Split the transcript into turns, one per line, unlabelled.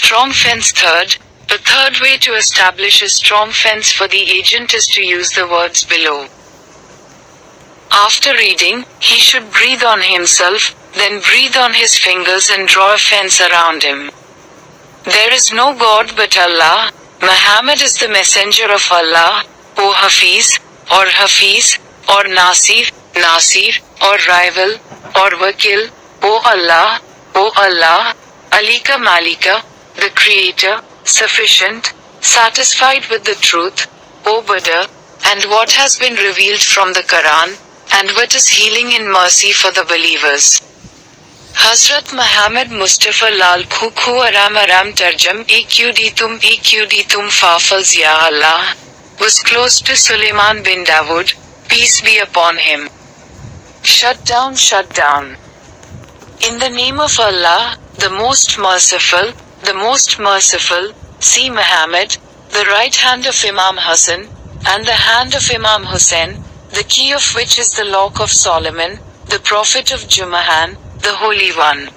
strong fence. The third way to establish a strong fence for the agent is to use the words below. After reading, he should breathe on himself, then breathe on his fingers and draw a fence around him. There is no God but Allah. Muhammad is the messenger of Allah. O Hafiz, or Hafiz, or Nasir, or rival, or Wakil. O Allah, Alika Malika, the Creator, sufficient, satisfied with the truth, O Buddha, and what has been revealed from the Quran, and what is healing in mercy for the believers. Hazrat Muhammad Mustafa Lal Khukhu Aram Tarjam EQD tum Fafals Ya Allah, was close to Sulaiman bin Dawood, peace be upon him. Shut down. In the name of Allah, the most merciful, see Muhammad, the right hand of Imam Hassan, and the hand of Imam Hussein, the key of which is the lock of Solomon, the prophet of Jumahan, the Holy One.